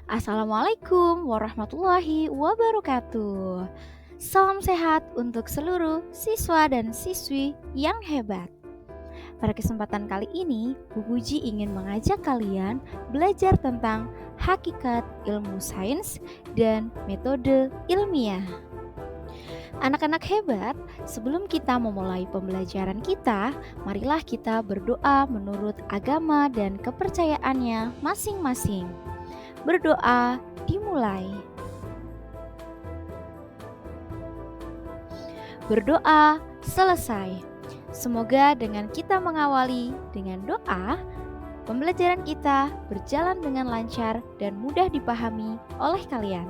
Assalamualaikum warahmatullahi wabarakatuh. Salam sehat untuk seluruh siswa dan siswi yang hebat. Pada kesempatan kali ini, Bu Puji ingin mengajak kalian belajar tentang hakikat ilmu sains dan metode ilmiah. Anak-anak hebat, sebelum kita memulai pembelajaran kita, marilah kita berdoa menurut agama dan kepercayaannya masing-masing. Berdoa dimulai. Berdoa selesai. Semoga dengan kita mengawali dengan doa, pembelajaran kita berjalan dengan lancar dan mudah dipahami oleh kalian.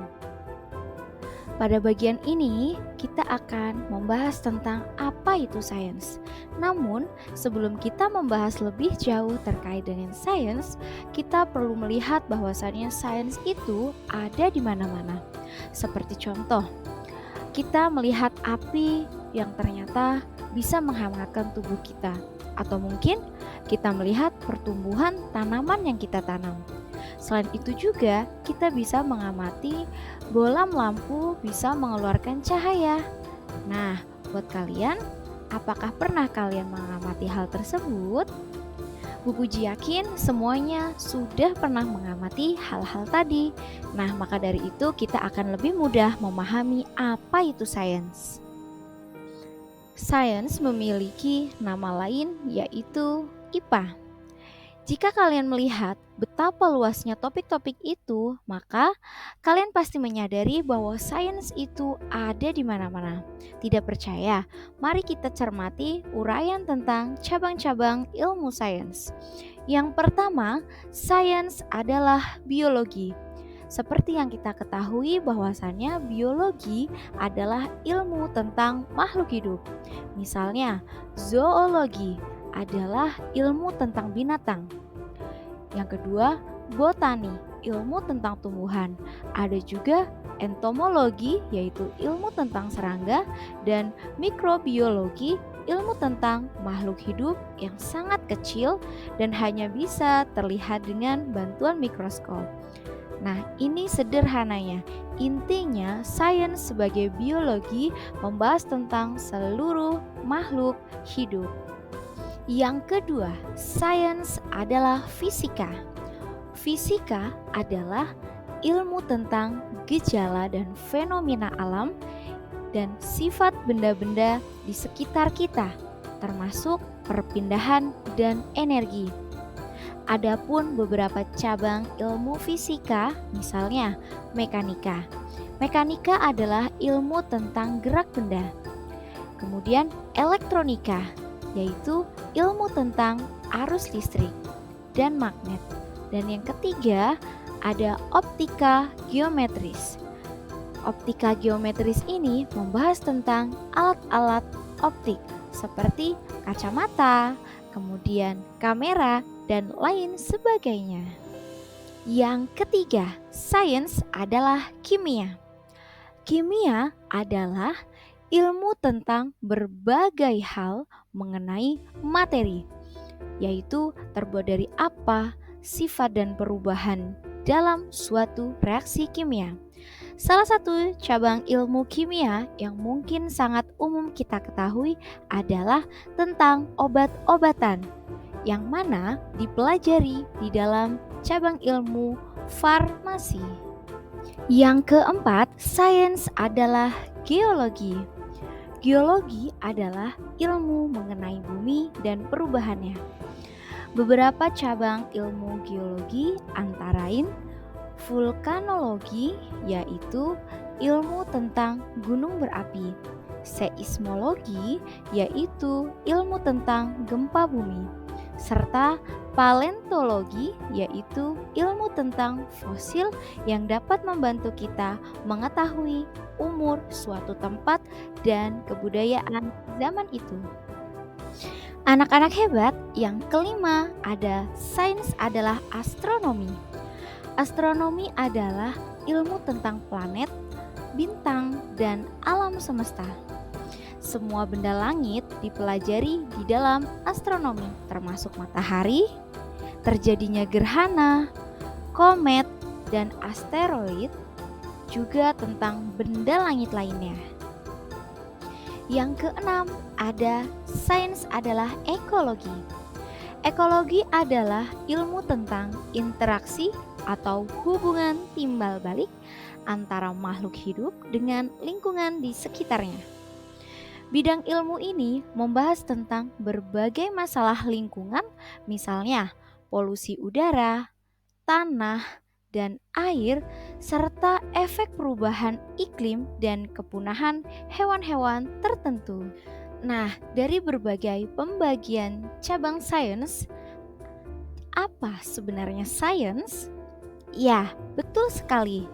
Pada bagian ini, kita akan membahas tentang apa itu sains. Namun, sebelum kita membahas lebih jauh terkait dengan sains, kita perlu melihat bahwasannya sains itu ada di mana-mana. Seperti contoh, kita melihat api yang ternyata bisa menghangatkan tubuh kita, atau mungkin kita melihat pertumbuhan tanaman yang kita tanam. Selain itu juga kita bisa mengamati bolam lampu bisa mengeluarkan cahaya. Nah, buat kalian, apakah pernah kalian mengamati hal tersebut? Bu Puji yakin semuanya sudah pernah mengamati hal-hal tadi. Nah, maka dari itu kita akan lebih mudah memahami apa itu sains. Sains memiliki nama lain yaitu IPA. Jika kalian melihat betapa luasnya topik-topik itu, maka kalian pasti menyadari bahwa sains itu ada di mana-mana. Tidak percaya? Mari kita cermati uraian tentang cabang-cabang ilmu sains. Yang pertama, sains adalah biologi. Seperti yang kita ketahui bahwasannya biologi adalah ilmu tentang makhluk hidup. Misalnya, zoologi adalah ilmu tentang binatang. Yang kedua, botani, ilmu tentang tumbuhan. Ada juga entomologi, yaitu ilmu tentang serangga, dan mikrobiologi, ilmu tentang makhluk hidup yang sangat kecil dan hanya bisa terlihat dengan bantuan mikroskop. Nah, ini sederhananya. Intinya, sains sebagai biologi membahas tentang seluruh makhluk hidup. Yang kedua, sains adalah fisika. Fisika adalah ilmu tentang gejala dan fenomena alam dan sifat benda-benda di sekitar kita, termasuk perpindahan dan energi. Adapun beberapa cabang ilmu fisika, misalnya mekanika. Mekanika adalah ilmu tentang gerak benda. Kemudian elektronika, yaitu ilmu tentang arus listrik dan magnet. Dan yang ketiga ada optika geometris. Optika geometris ini membahas tentang alat-alat optik seperti kacamata, kemudian kamera, dan lain sebagainya. Yang ketiga, sains adalah kimia. Kimia adalah ilmu tentang berbagai hal mengenai materi, yaitu terbuat dari apa, sifat dan perubahan dalam suatu reaksi kimia. Salah satu cabang ilmu kimia yang mungkin sangat umum kita ketahui adalah tentang obat-obatan, yang mana dipelajari di dalam cabang ilmu farmasi. Yang keempat, sains adalah geologi. Geologi adalah ilmu mengenai bumi dan perubahannya. Beberapa cabang ilmu geologi antara lain vulkanologi, yaitu ilmu tentang gunung berapi. Seismologi, yaitu ilmu tentang gempa bumi. Serta paleontologi, yaitu ilmu tentang fosil yang dapat membantu kita mengetahui umur suatu tempat dan kebudayaan zaman itu. Anak-anak hebat, yang kelima ada sains adalah astronomi. Astronomi adalah ilmu tentang planet, bintang, dan alam semesta. Semua benda langit dipelajari di dalam astronomi, termasuk matahari, terjadinya gerhana, komet, dan asteroid, juga tentang benda langit lainnya. Yang keenam, ada sains adalah ekologi. Ekologi adalah ilmu tentang interaksi atau hubungan timbal balik antara makhluk hidup dengan lingkungan di sekitarnya. Bidang ilmu ini membahas tentang berbagai masalah lingkungan, misalnya polusi udara, tanah, dan air, serta efek perubahan iklim dan kepunahan hewan-hewan tertentu. Nah, dari berbagai pembagian cabang sains, apa sebenarnya sains? Ya, betul sekali.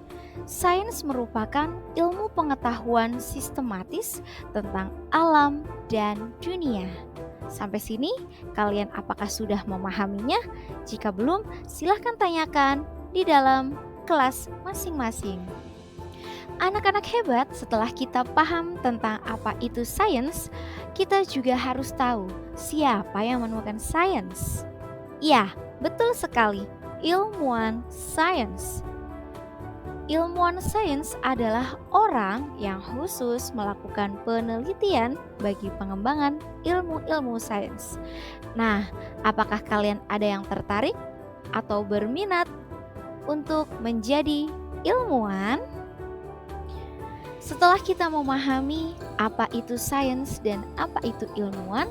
Sains merupakan ilmu pengetahuan sistematis tentang alam dan dunia. Sampai sini, kalian apakah sudah memahaminya? Jika belum, silahkan tanyakan di dalam kelas masing-masing. Anak-anak hebat, setelah kita paham tentang apa itu sains, kita juga harus tahu siapa yang menemukan sains. Ya, betul sekali, ilmuwan sains. Ilmuwan sains adalah orang yang khusus melakukan penelitian bagi pengembangan ilmu-ilmu sains. Nah, apakah kalian ada yang tertarik atau berminat untuk menjadi ilmuwan? Setelah kita memahami apa itu sains dan apa itu ilmuwan,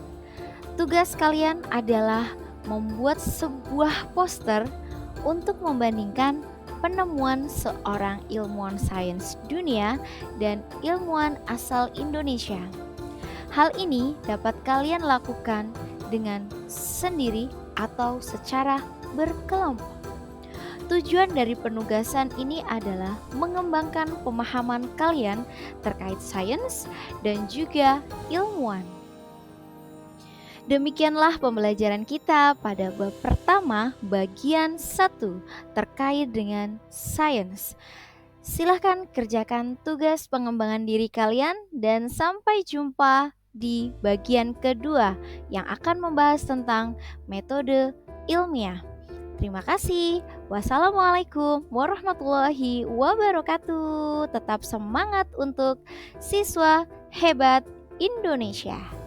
tugas kalian adalah membuat sebuah poster untuk membandingkan penemuan seorang ilmuwan sains dunia dan ilmuwan asal Indonesia. Hal ini dapat kalian lakukan dengan sendiri atau secara berkelompok. Tujuan dari penugasan ini adalah mengembangkan pemahaman kalian terkait sains dan juga ilmuwan. Demikianlah pembelajaran kita pada bab pertama bagian 1 terkait dengan sains. Silahkan kerjakan tugas pengembangan diri kalian dan sampai jumpa di bagian kedua yang akan membahas tentang metode ilmiah. Terima kasih. Wassalamualaikum warahmatullahi wabarakatuh. Tetap semangat untuk siswa hebat Indonesia.